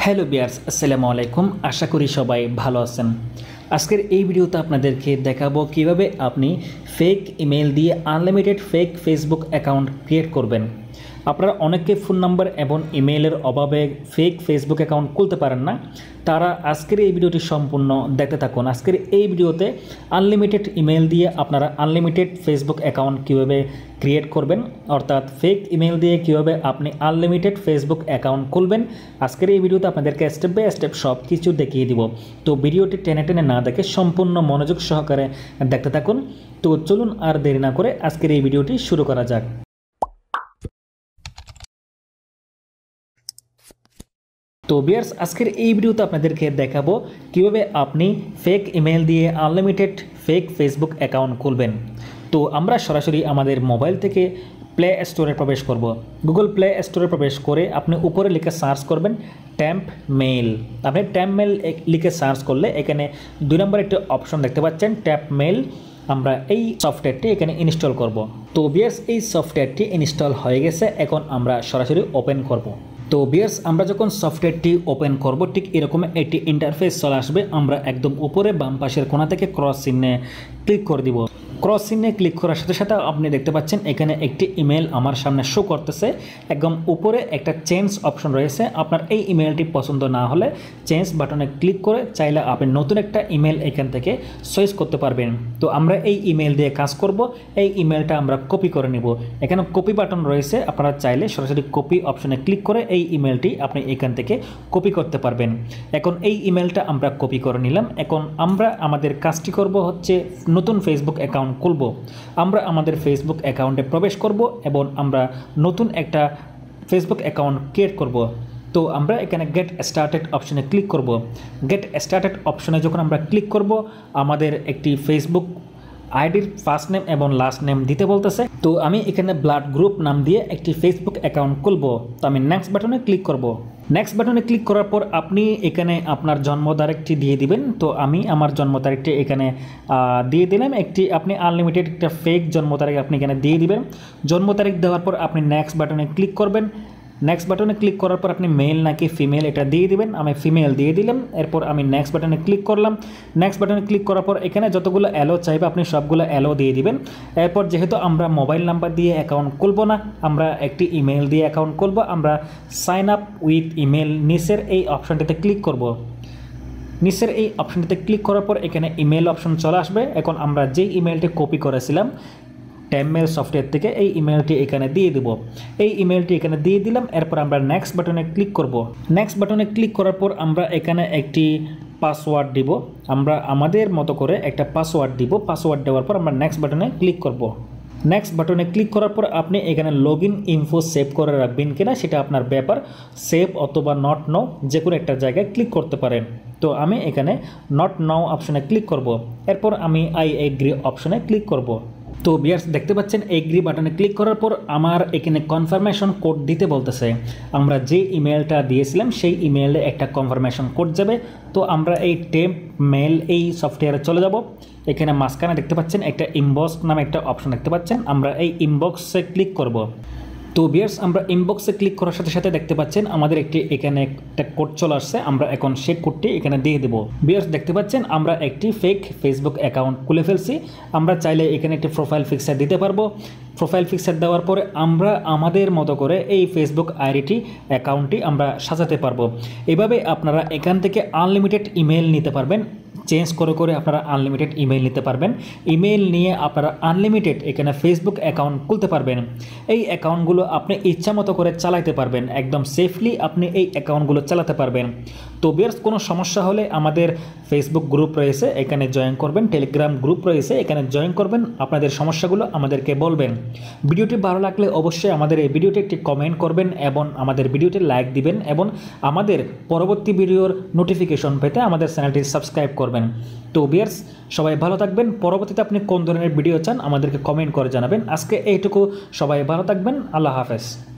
Hello বিয়ার্স, আসসালামু আলাইকুম। আশা করি সবাই ভালো আছেন। আজকের এই ভিডিওতে আপনাদেরকে দেখাবো কিভাবে আপনি ফেক ইমেল দিয়ে unlimited fake Facebook account create করবেন। আপনারা অনেকে ফোন নাম্বার এবং ইমেইলের অভাবে ফেক ফেসবুক অ্যাকাউন্ট খুলতে পারেন না, তারা আজকের এই ভিডিওটি সম্পূর্ণ দেখতে থাকুন। আজকের এই ভিডিওতে আনলিমিটেড ইমেল দিয়ে আপনারা আনলিমিটেড ফেসবুক অ্যাকাউন্ট কীভাবে ক্রিয়েট করবেন, অর্থাৎ ফেক ইমেল দিয়ে কীভাবে আপনি আনলিমিটেড ফেসবুক অ্যাকাউন্ট খুলবেন, আজকের এই ভিডিওতে আপনাদেরকে স্টেপ বাই স্টেপ সব কিছু দেখিয়ে দিব। তো ভিডিওটি টেনে টেনে না দেখে সম্পূর্ণ মনোযোগ সহকারে দেখতে থাকুন। তো চলুন আর দেরি না করে আজকের এই ভিডিওটি শুরু করা যাক। তো ভিউয়ার্স, আজকের এই ভিডিওতে আপনাদেরকে দেখাবো কিভাবে আপনি ফেক ইমেল দিয়ে আনলিমিটেড ফেক ফেসবুক অ্যাকাউন্ট খুলবেন। তো আমরা সরাসরি আমাদের মোবাইল থেকে প্লে স্টোরে প্রবেশ করব। গুগল প্লে স্টোরে প্রবেশ করে আপনি উপরে লিখে সার্চ করবেন ট্যাম্প মেইল। আপনি ট্যাম্প মেইল লিখে সার্চ করলে এখানে 2 নম্বর একটি অপশন দেখতে পাচ্ছেন ট্যাম্প মেইল। আমরা এই সফটওয়্যারটি এখানে ইনস্টল করব। তো ভিউয়ার্স, এই সফটওয়্যারটি ইনস্টল হয়ে গেছে, এখন আমরা সরাসরি ওপেন করব। তো ভিউয়ার্স, আমরা যখন সফটওয়্যারটি ওপেন করব ঠিক এরকম একটি ইন্টারফেস চলে আসবে। আমরা একদম উপরে বাম পাশের কোণা থেকে ক্রস চিহ্নে ক্লিক করে দিব। ক্রস চিহ্নে ক্লিক করার সাথে সাথে আপনি দেখতে পাচ্ছেন এখানে একটি ইমেল আমার সামনে শো করতেছে। একদম উপরে একটা চেঞ্জ অপশন রয়েছে। আপনার এই ইমেলটি পছন্দ না হলে চেঞ্জ বাটনে ক্লিক করে চাইলে আপনি নতুন একটা ইমেল এখান থেকে চয়েস করতে পারবেন। তো আমরা এই ইমেল দিয়ে কাজ করব। এই ইমেলটা আমরা কপি করে নিব। এখানে কপি বাটন রয়েছে, আপনারা চাইলে সরাসরি কপি অপশনে ক্লিক করে এই ইমেলটি আপনি এখান থেকে কপি করতে পারবেন। এখন এই ইমেলটা আমরা কপি করে নিলাম। এখন আমরা আমাদের কাজটি করব হচ্ছে নতুন ফেসবুক অ্যাকাউন্ট খুলব। আমরা আমাদের ফেসবুক অ্যাকাউন্টে প্রবেশ করব এবং আমরা নতুন একটা ফেসবুক অ্যাকাউন্ট ক্রিয়েট করব। তো আমরা এখানে গেট স্টার্টেড অপশনে ক্লিক করব। গেট স্টার্টেড অপশনে যখন আমরা ক্লিক করব আমাদের একটি ফেসবুক আইডির ফার্স্ট নেম এবং লাস্ট নেম দিতে বলতেছে। তো আমি এখানে ব্লাড গ্রুপ নাম দিয়ে একটি ফেসবুক অ্যাকাউন্ট খুলব। তো আমি নেক্সট বাটনে ক্লিক করব। নেক্সট বাটনে ক্লিক করার পর আপনি এখানে আপনার জন্ম তারিখটি দিয়ে দিবেন। তো আমি আমার জন্ম তারিখটি এখানে দিয়ে দিলাম। আপনি আনলিমিটেড একটা ফেক জন্ম তারিখ আপনি এখানে দিয়ে দিবেন। জন্ম তারিখ দেওয়ার পর আপনি নেক্সট বাটনে ক্লিক করবেন। নেক্সট বাটনে ক্লিক করার পর আপনি মেল নাকি ফিমেল এটা দিয়ে দিবেন। আমি ফিমেল দিয়ে দিলাম। এরপর আমি নেক্সট বাটনে ক্লিক করলাম। নেক্সট বাটনে ক্লিক করার পর এখানে যতগুলো অ্যালো চাইবে আপনি সবগুলো অ্যালো দিয়ে দিবেন। এরপর যেহেতু আমরা মোবাইল নাম্বার দিয়ে অ্যাকাউন্ট খুলব না, আমরা একটি ইমেল দিয়ে অ্যাকাউন্ট খুলব, আমরা সাইন আপ উইথ ইমেল নিচের এই অপশনটিতে ক্লিক করব। নিচের এই অপশনটিতে ক্লিক করার পর এখানে ইমেল অপশন চলে আসবে। এখন আমরা যেই ইমেলটি কপি করেছিলাম ট্যাম্প মেইল সফটওয়্যার থেকে এই ইমেলটি এখানে দিয়ে দেব। এই ইমেলটি এখানে দিয়ে দিলাম। এরপর আমরা নেক্সট বাটনে ক্লিক করব। নেক্সট বাটনে ক্লিক করার পর আমরা এখানে একটি পাসওয়ার্ড দিব। আমরা আমাদের মতো করে একটা পাসওয়ার্ড দিব। পাসওয়ার্ড দেওয়ার পর আমরা নেক্সট বাটনে ক্লিক করব। নেক্সট বাটনে ক্লিক করার পর আপনি এখানে লগ ইন ইনফো সেভ করে রাখবেন কিনা সেটা আপনার ব্যাপার। সেভ অথবা নট নাও যে কোনো একটা জায়গায় ক্লিক করতে পারেন। তো আমি এখানে নট নাও অপশনে ক্লিক করব। এরপর আমি আই এগ্রি অপশনে ক্লিক করব। তো ভিউয়ার্স, দেখতে পাচ্ছেন এগ্রি বাটনে ক্লিক করার পর আমার এখানে কনফার্মেশন কোড দিতে বলতেছে। আমরা যে ইমেলটা দিয়েছিলাম সেই ইমেলে একটা কনফার্মেশন কোড যাবে। তো আমরা এই ট্যাম্প মেইল এই সফটওয়্যারে চলে যাব। এখানে মাঝখানে দেখতে পাচ্ছেন একটা ইনবক্স নামে একটা অপশন দেখতে পাচ্ছেন। আমরা এই ইনবক্সে ক্লিক করব। তো ভিউয়ার্স, আমরা ইনবক্সে ক্লিক করার সাথে সাথে দেখতে পাচ্ছেন আমাদের এখানে একটা কোড চলে আসছে। আমরা এখন সেই কোডটি এখানে দিয়ে দেবো। ভিউয়ার্স, দেখতে পাচ্ছেন আমরা একটি ফেক ফেসবুক অ্যাকাউন্ট খুলে ফেলছি। আমরা চাইলে এখানে একটি প্রোফাইল পিকচার দিতে পারবো। প্রোফাইল পিকচার দেওয়ার পরে আমরা আমাদের মতো করে এই ফেসবুক আইডিটি অ্যাকাউন্টটি আমরা সাজাতে পারবো। এভাবে আপনারা এখান থেকে আনলিমিটেড ইমেল নিতে পারবেন। চেঞ্জ করে করে আপনারা আনলিমিটেড ইমেল নিতে পারবেন। ইমেল নিয়ে আপনারা আনলিমিটেড এখানে ফেসবুক অ্যাকাউন্ট খুলতে পারবেন। এই অ্যাকাউন্টগুলো আপনি ইচ্ছা মতো করে চালাতে পারবেন। একদম সেফলি আপনি এই অ্যাকাউন্টগুলো চালাতে পারবেন। তো ভিউয়ার্স, কোনো সমস্যা হলে আমাদের ফেসবুক গ্রুপ রয়েছে, এখানে জয়েন করবেন। টেলিগ্রাম গ্রুপ রয়েছে, এখানে জয়েন করবেন। আপনাদের সমস্যাগুলো আমাদেরকে বলবেন। ভিডিওটি ভালো লাগলে অবশ্যই আমাদের এই ভিডিওটি একটি কমেন্ট করবেন এবং আমাদের ভিডিওটি লাইক দিবেন এবং আমাদের পরবর্তী ভিডিওর নোটিফিকেশন পেতে আমাদের চ্যানেলটি সাবস্ক্রাইব করবেন। তো ভিউয়ার্স, সবাই ভালো থাকবেন। পরবর্তীতে আপনি কোন ধরনের ভিডিও চান আমাদেরকে কমেন্ট করে জানাবেন। আজকে এইটুকু, সবাই ভালো থাকবেন। আল্লাহ হাফেজ।